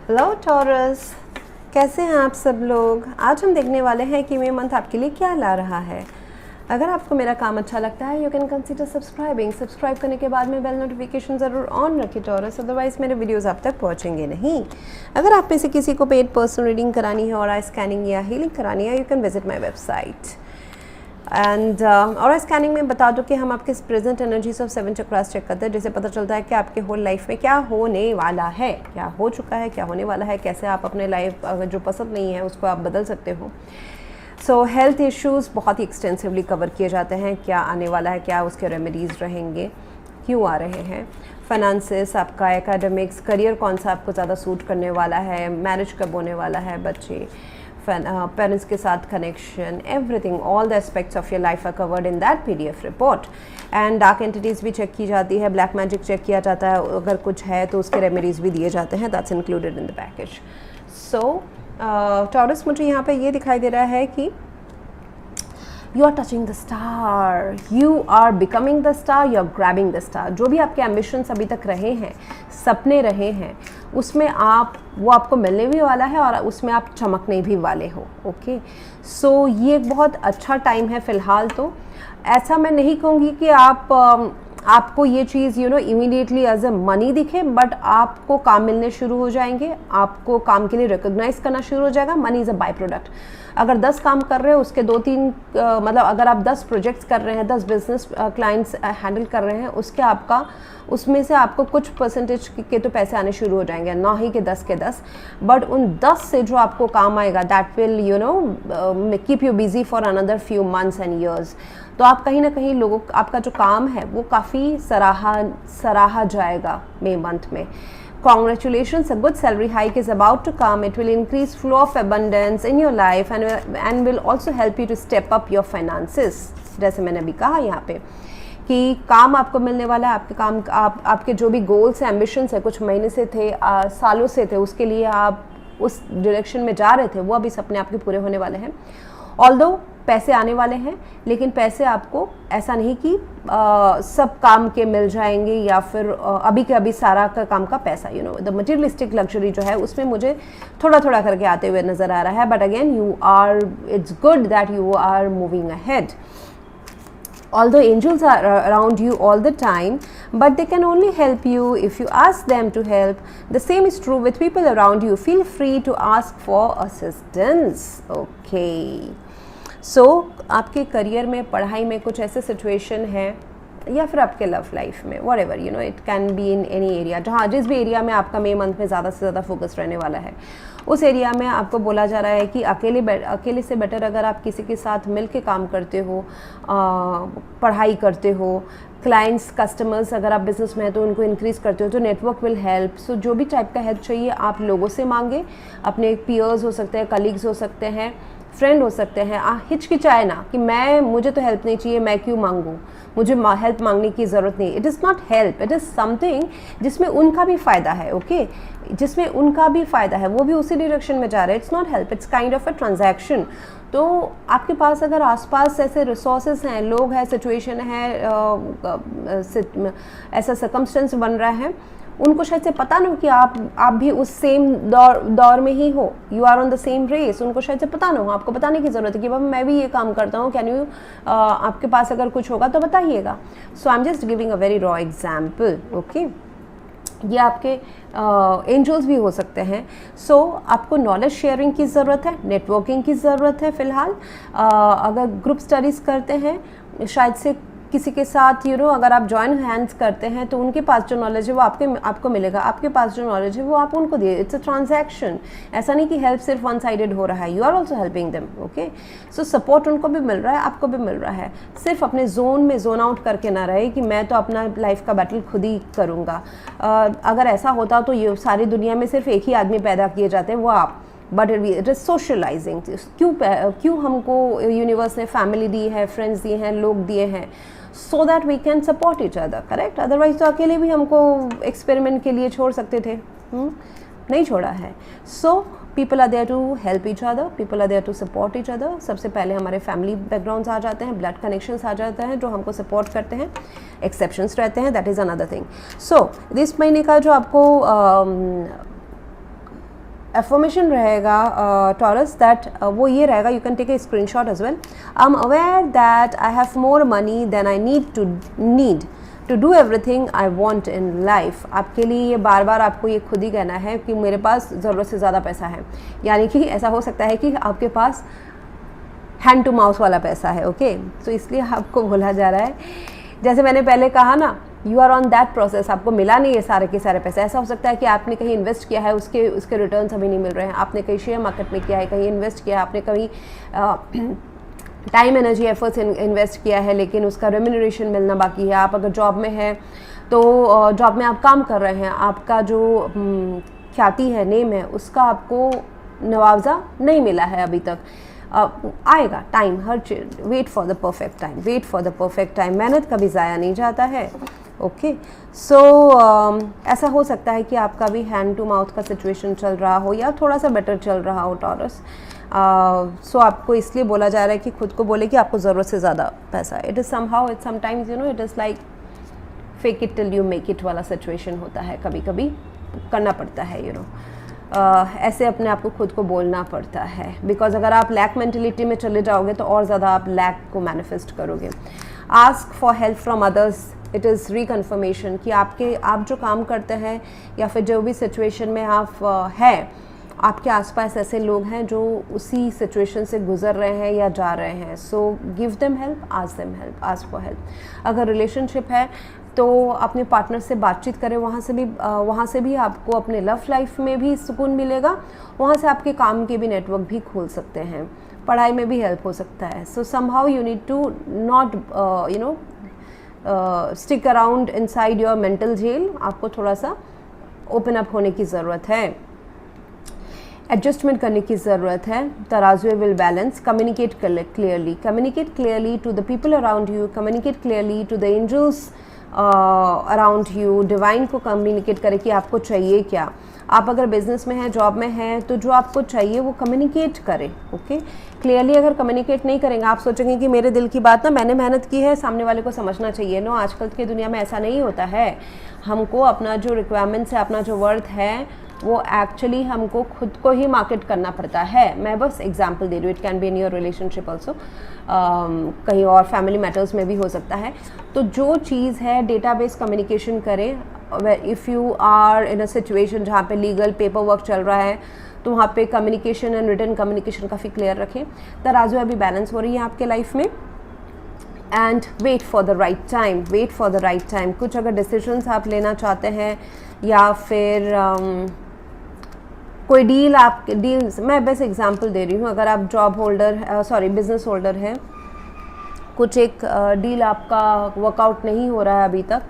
Hello taurus, कैसे हैं आप सब लोग। आज हम देखने वाले हैं कि मई मंथ आपके लिए क्या ला रहा है। अगर आपको मेरा काम अच्छा लगता है you can consider subscribing. Subscribe करने के बाद में बेल नोटिफिकेशन ज़रूर ऑन रखिए टॉरस, अदरवाइज़ मेरे वीडियोस आप तक पहुंचेंगे नहीं। अगर आप में से किसी को पेड पर्सनल रीडिंग करानी है और आई स्कैनिंग या हीलिंग करानी है you can visit my website. And और स्कैनिंग में बता दो कि हम आपके present energies of 7 chakras check करते हैं, जिससे पता चलता है कि आपके होल लाइफ में क्या होने वाला है, क्या हो चुका है, क्या होने वाला है, कैसे आप अपने लाइफ अगर जो पसंद नहीं है उसको आप बदल सकते हो। सो हेल्थ इश्यूज़ बहुत ही एक्सटेंसिवली कवर किए जाते हैं, क्या आने वाला है, क्या उसके रेमेडीज़ रहेंगे, क्यों आ रहे हैं। फाइनेंसेस, आपका एकेडमिक्स, करियर कौन सा आपको ज़्यादा सूट करने वाला है, मैरिज कब होने वाला है, बच्चे, पेरेंट्स के साथ connection, everything, all the aspects of your life are covered in that PDF report. And dark entities भी चेक की जाती है, ब्लैक मैजिक चेक किया जाता है, अगर कुछ है तो उसके रेमेडीज़ भी दिए जाते हैं, that's included in the package. So Taurus, मुझे यहाँ पे ये दिखाई दे रहा है कि you are touching the star, you are becoming the star, you are grabbing the star. जो भी आपके एम्बिशंस अभी तक रहे हैं, सपने रहे हैं, उसमें वो आपको मिलने भी वाला है और उसमें आप चमकने भी वाले हो। ओके, सो ये एक बहुत अच्छा टाइम है फ़िलहाल। तो ऐसा मैं नहीं कहूँगी कि आपको ये चीज़ इमीडिएटली एज ए मनी दिखे, बट आपको काम मिलने शुरू हो जाएंगे, आपको काम के लिए रिकॉग्नाइज करना शुरू हो जाएगा। Money is a by product. अगर 10 काम कर रहे हो उसके 2-3 मतलब अगर आप 10 प्रोजेक्ट्स कर रहे हैं, 10 बिजनेस क्लाइंट्स हैंडल कर रहे हैं, उसमें से आपको कुछ परसेंटेज के तो पैसे आने शुरू हो जाएंगे, ना ही कि 10 के 10, बट उन 10 से जो आपको काम आएगा that will keep you busy for another few months and years. तो आप कहीं ना कहीं आपका जो काम है वो काफ़ी सराहा जाएगा मई मंथ में। Congratulations, a good salary hike is about to come. It will increase flow of abundance in your life and will also help you to step up your finances. जैसे मैंने अभी कहा यहाँ पे कि काम आपको मिलने वाला है, आपके जो भी गोल्स हैं, एम्बिशंस है, कुछ महीने से थे, सालों से थे, उसके लिए आप उस डायरेक्शन में जा रहे थे, वो अभी सपने आपके पूरे होने वाले हैं। ऑल्दो पैसे आने वाले हैं, लेकिन पैसे आपको ऐसा नहीं कि सब काम के मिल जाएंगे या फिर अभी के अभी सारा का काम का पैसा, द मटेरियलिस्टिक लग्जरी जो है उसमें मुझे थोड़ा थोड़ा करके आते हुए नज़र आ रहा है। But again it's good that you are moving ahead. Although angels are around you all the time, but they can only help you if you ask them to help. The same is true with people around you. Feel free to ask for assistance. Okay. So, आपके career में, पढ़ाई में कुछ ऐसे situation है या फिर आपके लव लाइफ में, what ever it can be in any area, जिस भी एरिया में आपका मई मंथ में ज़्यादा से ज़्यादा फोकस रहने वाला है, उस एरिया में आपको बोला जा रहा है कि अकेले से बेटर अगर आप किसी के साथ मिल के काम करते हो, पढ़ाई करते हो, क्लाइंट्स, कस्टमर्स, अगर आप बिजनेस में हैं तो उनको इंक्रीज़ करते हो, तो नेटवर्क विल हेल्प। सो जो भी टाइप का हेल्प चाहिए आप लोगों से मांगे, अपने पीयर्स हो सकते हैं, कलीग्स हो सकते हैं, फ्रेंड हो सकते हैं। हिचकिचाए ना कि मुझे तो हेल्प नहीं चाहिए, मैं क्यों मांगूँ, मुझे हेल्प मांगने की ज़रूरत नहीं। It is not help, it is something जिसमें उनका भी फ़ायदा है। ओके, जिसमें उनका भी फ़ायदा है, वो भी उसी डायरेक्शन में जा रहे हैं। It's not help, it's kind of a transaction. तो आपके पास अगर आसपास ऐसे रिसोर्सेज हैं, लोग हैं, सिचुएशन है, ऐसा सर्कमस्टेंस बन रहा है, उनको शायद से पता ना हो कि आप भी उस सेम दौर में ही हो, you are on the same race. उनको शायद से पता ना हो, आपको बताने की ज़रूरत है कि बाबा मैं भी ये काम करता हूँ, कैन यू आपके पास अगर कुछ होगा तो बताइएगा। So I am just giving a very raw example. Okay, ये आपके एंजल्स भी हो सकते हैं। सो आपको नॉलेज शेयरिंग की ज़रूरत है, नेटवर्किंग की ज़रूरत है फ़िलहाल। अगर ग्रुप स्टडीज़ करते हैं, शायद से किसी के साथ अगर आप जॉइन हैंड्स करते हैं तो उनके पास जो नॉलेज है वो आपको मिलेगा, आपके पास जो नॉलेज है वो आप उनको दिए। इट्स अ ट्रांजैक्शन, ऐसा नहीं कि हेल्प सिर्फ वन साइडेड हो रहा है, you are also helping them. Okay, so support उनको भी मिल रहा है, आपको भी मिल रहा है। सिर्फ अपने जोन में जोन आउट करके ना रहे कि मैं तो अपना लाइफ का बैटल खुद ही करूँगा। अगर ऐसा होता तो ये सारी दुनिया में सिर्फ एक ही आदमी पैदा किए जाते हैं, वो आप, बट इट इज़ सोशलाइजिंग। क्यों हमको यूनिवर्स ने फैमिली दी है, फ्रेंड्स दिए हैं, लोग दिए हैं, so that we can support each other, correct. Otherwise तो अकेले भी हमको एक्सपेरिमेंट के लिए छोड़ सकते थे, नहीं छोड़ा है। So people are there to help each other, people are there to support each other. सबसे पहले हमारे फैमिली बैकग्राउंड्स आ जाते हैं, ब्लड कनेक्शंस आ जाते हैं जो हमको सपोर्ट करते हैं, एक्सेप्शंस रहते हैं, दैट इज़ अनदर थिंग। सो इस महीने का जो आपको एफर्मेशन रहेगा टॉरस दैट वो ये रहेगा, you can take a screenshot as well. I am aware that I have more money than I need to do everything I want in life. आपके लिए ये बार बार आपको ये खुद ही कहना है कि मेरे पास ज़रूरत से ज़्यादा पैसा है। यानी कि ऐसा हो सकता है कि आपके पास हैंड टू माउथ वाला पैसा है, ओके। तो इसलिए आपको बोला जा रहा है, जैसे मैंने पहले कहा ना, you are on that process. आपको मिला नहीं है सारे के सारे पैसे। ऐसा हो सकता है कि आपने कहीं इन्वेस्ट किया है, उसके रिटर्न्स अभी नहीं मिल रहे हैं। आपने कहीं शेयर मार्केट में किया है, कहीं इन्वेस्ट किया है, आपने कहीं टाइम एनर्जी एफर्ट्स इन्वेस्ट किया है, लेकिन उसका रेम्यूनरेशन मिलना बाकी है। आप अगर जॉब में हैं तो जॉब में आप काम कर रहे हैं, आपका जो ख्याति है, नेम है, उसका आपको नवावजा नहीं मिला है अभी तक। आएगा टाइम, हर चीज, wait for the perfect time, wait for the perfect time. मेहनत कभी ज़ाया नहीं जाता है, ओके। सो ऐसा हो सकता है कि आपका भी हैंड टू माउथ का सिचुएशन चल रहा हो या थोड़ा सा बेटर चल रहा हो टॉरस। सो आपको इसलिए बोला जा रहा है कि खुद को बोले कि आपको ज़रूरत से ज़्यादा पैसा है। It is somehow, it sometimes, you know, it is like fake it till you make it वाला सिचुएशन होता है। कभी कभी करना पड़ता है, यू नो, ऐसे अपने आप को खुद को बोलना पड़ता है। बिकॉज अगर आप लैक मेंटेलिटी में चले जाओगे तो और ज़्यादा आप लैक को मैनिफेस्ट करोगे। Ask for help from others, it is reconfirmation कि आप जो काम करते हैं या फिर जो भी सिचुएशन में आप हैं, आपके आसपास ऐसे लोग हैं जो उसी सिचुएशन से गुजर रहे हैं या जा रहे हैं। So give them help, ask them help, ask for help. अगर रिलेशनशिप है तो अपने पार्टनर से बातचीत करें, वहाँ से भी आपको अपने लव लाइफ में भी सुकून मिलेगा, वहाँ से आपके काम के भी नेटवर्क भी खोल सकते हैं, पढ़ाई में भी हेल्प हो सकता है। So somehow you need to not you know stick around inside your mental jail. आपको थोड़ा सा ओपन अप होने की ज़रूरत है, एडजस्टमेंट करने की ज़रूरत है। तराजू will balance, communicate clearly to the people around you, communicate clearly to the angels around you. Divine को कम्युनिकेट करें कि आपको चाहिए क्या। आप अगर बिजनेस में हैं, जॉब में हैं, तो जो आपको चाहिए वो कम्युनिकेट करें, ओके। क्लियरली अगर कम्युनिकेट नहीं करेंगे, आप सोचेंगे कि मेरे दिल की बात ना मैंने मेहनत की है, सामने वाले को समझना चाहिए। नो, आजकल की दुनिया में ऐसा नहीं होता है। हमको अपना जो रिक्वायरमेंट्स है, अपना जो वर्थ है, वो एक्चुअली हमको खुद को ही मार्केट करना पड़ता है। मैं बस एग्जांपल दे रही हूँ, it can be in your relationship also, कहीं और फैमिली मैटर्स में भी हो सकता है। तो जो चीज़ है, डेटाबेस कम्युनिकेशन करें। If you are in a situation जहाँ पे लीगल पेपर वर्क चल रहा है, तो वहाँ पे कम्युनिकेशन एंड रिटन कम्युनिकेशन काफ़ी क्लियर रखें। तराजू अभी बैलेंस हो रही है आपके लाइफ में। And wait for the right time, wait for the right time. कुछ अगर डिसीजंस आप लेना चाहते हैं या फिर कोई डील्स, मैं बस एग्जांपल दे रही हूँ। अगर आप बिजनेस होल्डर हैं, कुछ एक डील आपका वर्कआउट नहीं हो रहा है अभी तक,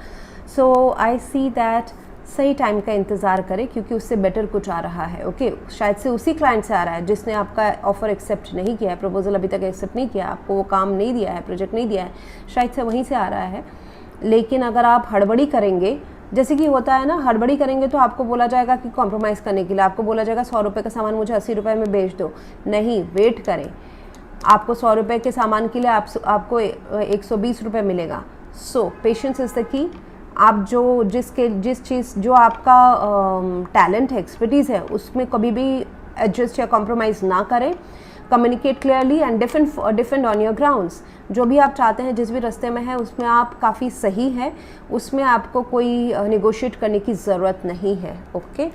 सो आई सी दैट सही टाइम का इंतज़ार करें, क्योंकि उससे बेटर कुछ आ रहा है, ओके। शायद से उसी क्लाइंट से आ रहा है जिसने आपका ऑफ़र एक्सेप्ट नहीं किया है, प्रपोजल अभी तक एक्सेप्ट नहीं किया, आपको वो काम नहीं दिया है, प्रोजेक्ट नहीं दिया है, शायद से वहीं से आ रहा है। लेकिन अगर आप हड़बड़ी करेंगे, जैसे कि होता है ना, हड़बड़ी करेंगे तो आपको बोला जाएगा कि कॉम्प्रोमाइज़ करने के लिए आपको बोला जाएगा 100 रुपये का सामान मुझे 80 रुपये में बेच दो। नहीं, वेट करें। आपको 100 रुपये के सामान के लिए आपको 120 रुपये मिलेगा। सो पेशेंस इज़ द की। आप जिस चीज़ जो आपका टैलेंट है, एक्सपर्टीज़ है, उसमें कभी भी एडजस्ट या कॉम्प्रोमाइज़ ना करें। Communicate clearly and defend on your grounds. जो भी आप चाहते हैं, जिस भी रास्ते में है, उसमें आप काफ़ी सही है, उसमें आपको कोई नेगोशिएट करने की ज़रूरत नहीं है, ओके।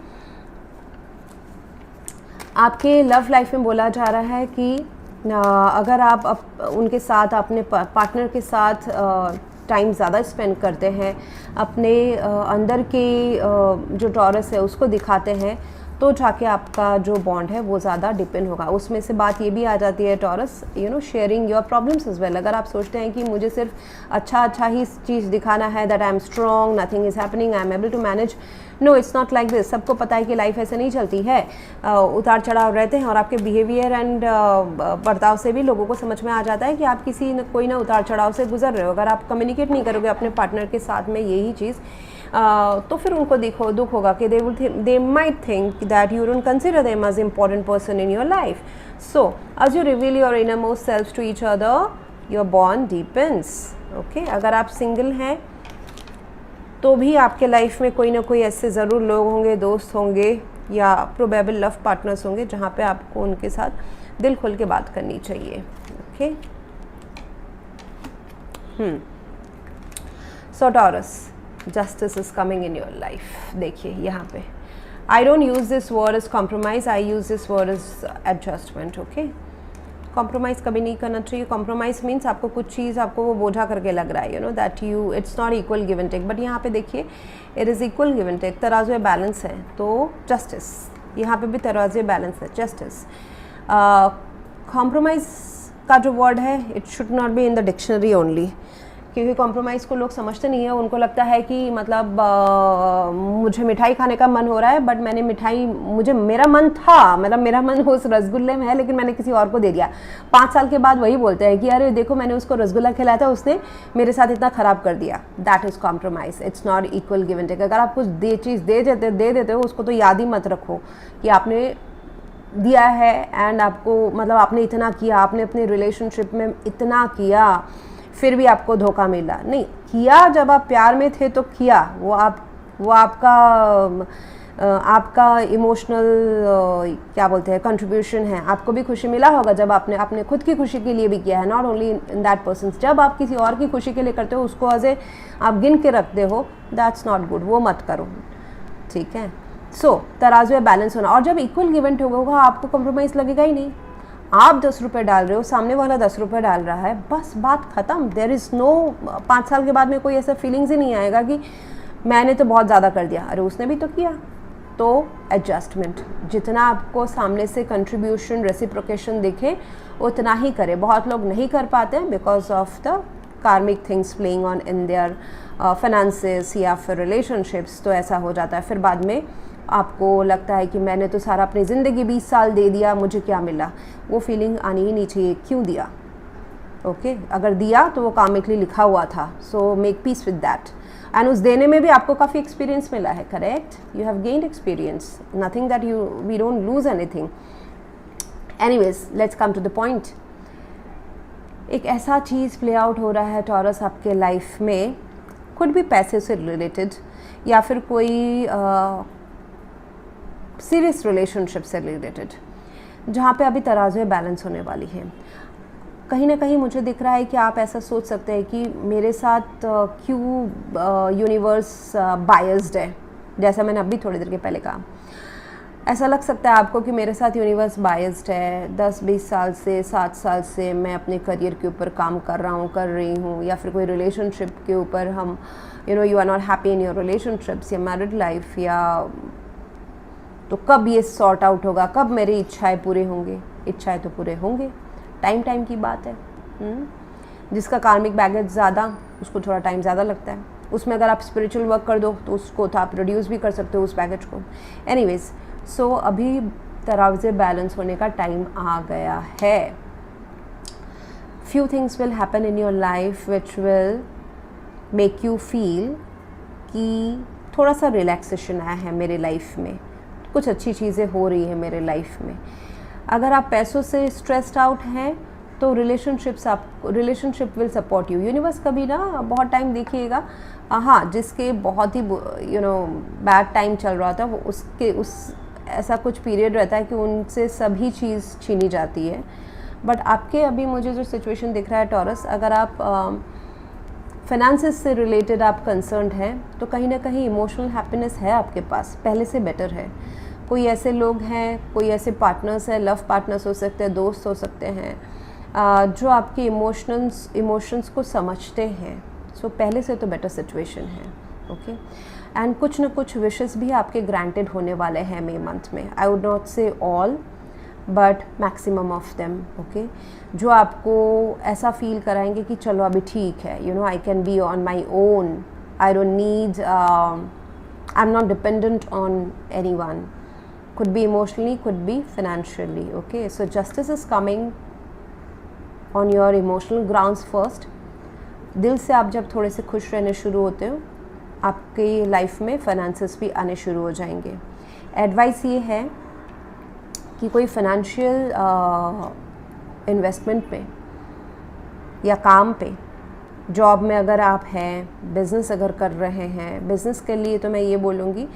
आपके लव लाइफ में बोला जा रहा है कि अगर आप उनके साथ, अपने पार्टनर के साथ टाइम ज़्यादा स्पेंड करते हैं, अपने अंदर के जो टॉरस है उसको दिखाते हैं, तो जाके आपका जो बॉन्ड है वो ज़्यादा डिपेंड होगा। उसमें से बात ये भी आ जाती है Taurus, you know, sharing your problems as well. अगर आप सोचते हैं कि मुझे सिर्फ अच्छा ही चीज़ दिखाना है, that I am strong, nothing is happening, I am able to manage, no, it's not like this. सबको पता है कि लाइफ ऐसे नहीं चलती है, उतार चढ़ाव रहते हैं, और आपके बिहेवियर एंड बर्ताव से भी लोगों को समझ में आ जाता है कि आप कोई ना उतार चढ़ाव से गुजर रहे हो। अगर आप कम्युनिकेट नहीं करोगे अपने पार्टनर के साथ में यही चीज़, तो फिर उनको दुख होगा कि they might think that you don't consider them as important person in your life. So as you reveal your innermost selves to each other, your bond deepens, okay. अगर आप सिंगल हैं तो भी आपके लाइफ में कोई ना कोई ऐसे ज़रूर लोग होंगे, दोस्त होंगे या प्रोबेबल लव पार्टनर्स होंगे जहाँ पे आपको उनके साथ दिल खोल के बात करनी चाहिए। Okay, so taurus, justice is coming in your life. देखिए यहाँ पे I don't use this word is compromise, I use this word is adjustment. Okay, compromise कभी नहीं करना चाहिए। कॉम्प्रोमाइज़ मीन्स आपको कुछ चीज़ आपको वो बोझा करके लग रहा है, you know that you it's not equal give and take, but यहाँ पे देखिए it is equal give and take, तराजू बैलेंस है। तो जस्टिस, यहाँ पे भी तराजू बैलेंस है, जस्टिस। कॉम्प्रोमाइज़ का जो वर्ड है it should not be in the dictionary only, क्योंकि कॉम्प्रोमाइज़ को लोग समझते नहीं है। उनको लगता है कि मतलब मुझे मिठाई खाने का मन हो रहा है, बट मैंने मिठाई, मेरा मन था, मतलब मेरा मन उस रसगुल्ले में है, लेकिन मैंने किसी और को दे दिया। 5 साल के बाद वही बोलते हैं कि अरे देखो मैंने उसको रसगुल्ला खिलाया था, उसने मेरे साथ इतना ख़राब कर दिया। That is compromise, it's not equal give and take. अगर आप कुछ चीज़ दे देते हो, उसको तो याद ही मत रखो कि आपने दिया है एंड आपको मतलब आपने इतना किया, आपने अपने रिलेशनशिप में इतना किया, फिर भी आपको धोखा मिला। नहीं किया, जब आप प्यार में थे तो किया, वो आपका इमोशनल क्या बोलते हैं कंट्रीब्यूशन है। आपको भी खुशी मिला होगा जब आपने अपने खुद की खुशी के लिए भी किया है, not only in that person. जब आप किसी और की खुशी के लिए करते हो, उसको एज ए आप गिन के रखते हो, दैट्स नॉट गुड, वो मत करो। ठीक है, सो तराजू में बैलेंस होना। और जब इक्वल गिव एंड टेक होगा, आपको कॉम्प्रोमाइज़ लगेगा ही नहीं। आप 10 रुपये डाल रहे हो, सामने वाला 10 रुपये डाल रहा है, बस बात ख़त्म। देयर इज़ नो 5 साल के बाद में कोई ऐसा फीलिंग्स ही नहीं आएगा कि मैंने तो बहुत ज़्यादा कर दिया, अरे उसने भी तो किया। तो एडजस्टमेंट, जितना आपको सामने से कंट्रीब्यूशन रेसिप्रोकेशन दिखे उतना ही करे। बहुत लोग नहीं कर पाते हैं बिकॉज ऑफ द कार्मिक things playing on in their finances या फिर रिलेशनशिप्स। तो ऐसा हो जाता है, फिर बाद में आपको लगता है कि मैंने तो सारा अपनी ज़िंदगी 20 साल दे दिया, मुझे क्या मिला। वो फीलिंग आनी ही नहीं चाहिए, क्यों दिया। ओके, अगर दिया तो वो कार्मिकली लिखा हुआ था, so make peace with that. And उस देने में भी आपको काफ़ी एक्सपीरियंस मिला है, correct, you have gained experience, nothing that we don't lose anything. Anyways, let's come to the point. एक ऐसा चीज़ प्ले आउट हो रहा है टॉरस आपके लाइफ में, कुड भी पैसे से रिलेटेड या फिर कोई सीरियस रिलेशनशिप से रिलेटेड, जहाँ पे अभी तराजू में बैलेंस होने वाली है। कहीं ना कहीं मुझे दिख रहा है कि आप ऐसा सोच सकते हैं कि मेरे साथ क्यों यूनिवर्स बायस्ड है, जैसा मैंने अभी थोड़ी देर के पहले कहा। ऐसा लग सकता है आपको कि मेरे साथ यूनिवर्स बायस्ड है। 10-20 साल से 7 साल से मैं अपने करियर के ऊपर काम कर रही हूँ, या फिर कोई रिलेशनशिप के ऊपर हम you are not happy in your relationships या मैरिड लाइफ, या तो कब ये सॉर्ट आउट होगा, कब मेरी इच्छाएं पूरे होंगे। इच्छाएं तो पूरे होंगे, टाइम की बात है। जिसका कार्मिक बैगेज ज़्यादा, उसको थोड़ा टाइम ज़्यादा लगता है। उसमें अगर आप स्पिरिचुअल वर्क कर दो तो उसको तो आप रिड्यूस भी कर सकते हो उस बैगेज को। एनीवेज, सो अभी तराजू बैलेंस होने का टाइम आ गया है। Few things will happen in your life which will make you feel कि थोड़ा सा रिलैक्सेशन आया है मेरे लाइफ में, कुछ अच्छी चीज़ें हो रही है मेरे लाइफ में। अगर आप पैसों से स्ट्रेस्ड आउट हैं तो relationship will support you. Universe कभी ना बहुत टाइम देखिएगा, हाँ, जिसके बहुत ही बैड टाइम चल रहा था, वो उस ऐसा कुछ पीरियड रहता है कि उनसे सभी चीज़ छीनी जाती है। बट आपके अभी मुझे जो सिचुएशन दिख रहा है टॉरस, अगर आप फाइनेंसेस से रिलेटेड आप कंसर्न्ड हैं तो कहीं ना कहीं इमोशनल हैप्पीनेस है आपके पास, पहले से बेटर है। कोई ऐसे लोग हैं, कोई ऐसे पार्टनर्स हैं, लव पार्टनर्स हो सकते हैं, दोस्त हो सकते हैं, जो आपके इमोशंस को समझते हैं। सो पहले से तो बेटर सिचुएशन है। ओके, एंड कुछ ना कुछ विशेस भी आपके ग्रांटेड होने वाले हैं मई मंथ में। आई वुड नॉट से all but maximum of them. Okay, जो आपको ऐसा फील कराएंगे कि चलो अभी ठीक है, I can be on my own, I don't need, I am not dependent on any one. could be emotionally, could be financially. Okay, so justice is coming on your emotional grounds first. दिल से आप जब थोड़े से खुश रहने शुरू होते हो, आपकी लाइफ में फाइनेंसेस भी आने शुरू हो जाएंगे। एडवाइस ये है कि कोई फाइनेंशियल इन्वेस्टमेंट पे या काम पे, जॉब में अगर आप हैं, बिज़नेस अगर कर रहे हैं, बिज़नेस के लिए तो मैं ये बोलूँगी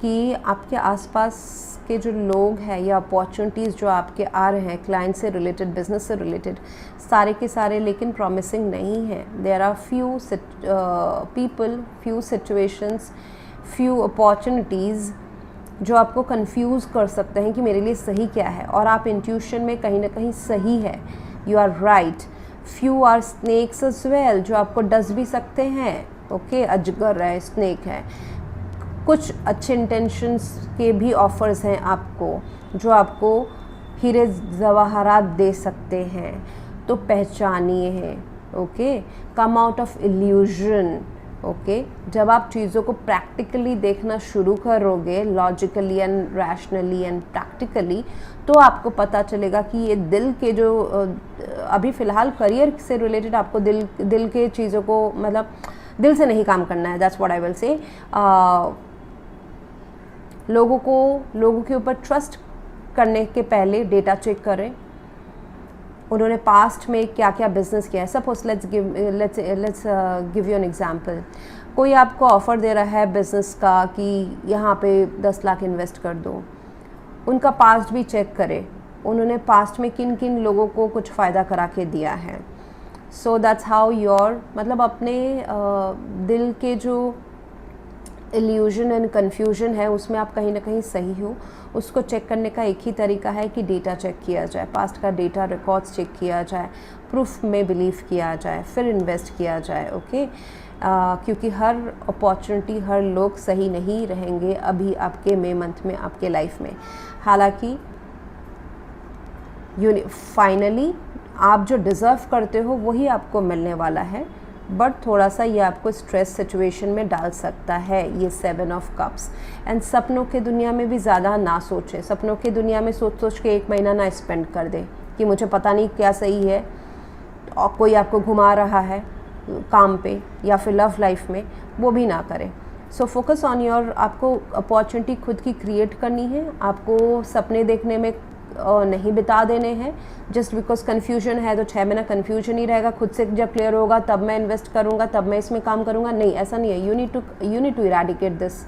कि आपके आसपास के जो लोग हैं या अपॉर्चुनिटीज़ जो आपके आ रहे हैं क्लाइंट से रिलेटेड, बिजनेस से रिलेटेड, सारे के सारे लेकिन प्रॉमिसिंग नहीं हैं। There are few people, few situations, few opportunities जो आपको कंफ्यूज कर सकते हैं कि मेरे लिए सही क्या है, और आप इंट्यूशन में कहीं ना कहीं सही है, you are right. Few are snakes as well, जो आपको डस भी सकते हैं, ओके, अजगर है, स्नेक है। कुछ अच्छे इंटेंशंस के भी ऑफर्स हैं आपको, जो आपको हीरे जवाहरात दे सकते हैं, तो पहचानिए हैं, okay. Come out of illusion, okay. जब आप चीज़ों को प्रैक्टिकली देखना शुरू करोगे, logically and rationally and practically, तो आपको पता चलेगा कि ये दिल के जो अभी फ़िलहाल करियर से रिलेटेड आपको दिल के चीज़ों को, मतलब दिल से नहीं काम करना है, that's what I will say. लोगों के ऊपर ट्रस्ट करने के पहले डेटा चेक करें, उन्होंने पास्ट में क्या क्या बिजनेस किया है। Suppose let's give you an example. कोई आपको ऑफ़र दे रहा है बिज़नेस का कि यहाँ पे 10 लाख इन्वेस्ट कर दो, उनका पास्ट भी चेक करें, उन्होंने पास्ट में किन किन लोगों को कुछ फ़ायदा करा के दिया है। सो दैट्स हाउ योर, मतलब अपने दिल के जो इल्यूजन एंड कन्फ्यूजन है उसमें आप कहीं ना कहीं सही हो। उसको चेक करने का एक ही तरीका है कि डेटा चेक किया जाए, पास्ट का डेटा रिकॉर्ड्स चेक किया जाए, प्रूफ में बिलीव किया जाए, फिर इन्वेस्ट किया जाए, ओके। क्योंकि हर अपॉर्चुनिटी, हर लोग सही नहीं रहेंगे अभी आपके मई मंथ में, आपके लाइफ में। हालांकि फाइनली आप जो डिज़र्व करते हो वही आपको मिलने वाला है, बट थोड़ा सा ये आपको स्ट्रेस सिचुएशन में डाल सकता है, ये 7 ऑफ कप्स। एंड सपनों के दुनिया में भी ज़्यादा ना सोचें, सपनों की दुनिया में सोच सोच के 1 महीना ना स्पेंड कर दें कि मुझे पता नहीं क्या सही है, और कोई आपको घुमा रहा है काम पे या फिर लव लाइफ में, वो भी ना करें। सो फोकस ऑन योर, आपको अपॉर्चुनिटी खुद की क्रिएट करनी है, आपको सपने देखने में नहीं बिता देने हैं। जस्ट बिकॉज कन्फ्यूजन है तो 6 महीना कन्फ्यूजन ही रहेगा, खुद से जब क्लियर होगा तब मैं इन्वेस्ट करूँगा, तब मैं इसमें काम करूँगा, नहीं, ऐसा नहीं है। You need to eradicate this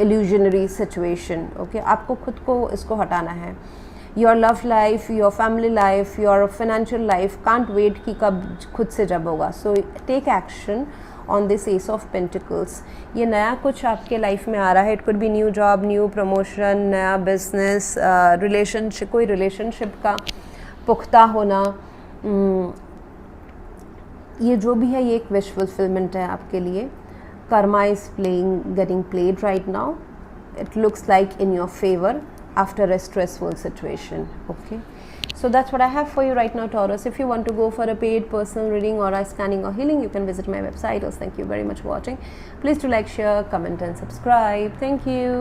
illusionary situation, okay. आपको खुद को इसको हटाना है। Your love life, your family life, your financial life can't wait कि कब खुद से जब होगा। So take action on this ace of pentacles. ये नया कुछ आपके लाइफ में आ रहा है, it could be new job, new promotion, नया बिजनेस, रिलेशनशिप, कोई रिलेशनशिप का पुख्ता होना, ये जो भी है ये एक विश फुलफिलमेंट है आपके लिए। Karma is getting played right now, it looks like in your favour after a stressful situation, okay. So that's what I have for you right now, Taurus. If you want to go for a paid personal reading or a scanning or healing, you can visit my website. Thank you very much for watching. Please do like, share, comment and subscribe. Thank you.